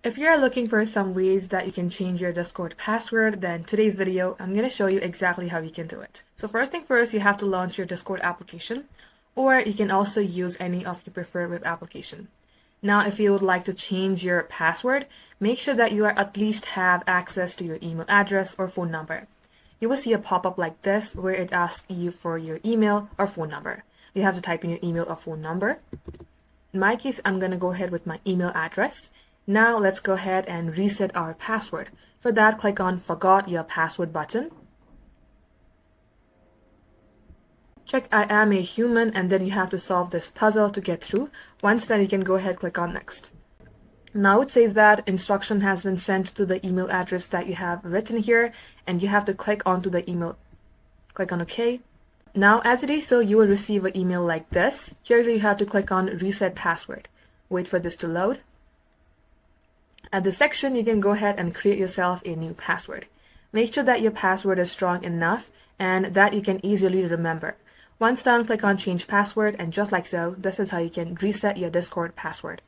If you're looking for some ways that you can change your Discord password, then today's video, I'm going to show you exactly how you can do it. So first thing first, you have to launch your Discord application, or you can also use any of your preferred web application. Now, if you would like to change your password, make sure that you at least have access to your email address or phone number. You will see a pop-up like this where it asks you for your email or phone number. You have to type in your email or phone number. In my case, I'm going to go ahead with my email address. Now let's go ahead and reset our password. For that, click on Forgot Your Password button. Check I am a human, and then you have to solve this puzzle to get through. Once done, you can go ahead and click on Next. Now it says that instruction has been sent to the email address that you have written here, and you have to click onto the email. Click on OK. Now as it is so, you will receive an email like this. Here you have to click on Reset Password. Wait for this to load. At this section, you can go ahead and create yourself a new password. Make sure that your password is strong enough and that you can easily remember. Once done, click on Change Password, and just like so, this is how you can reset your Discord password.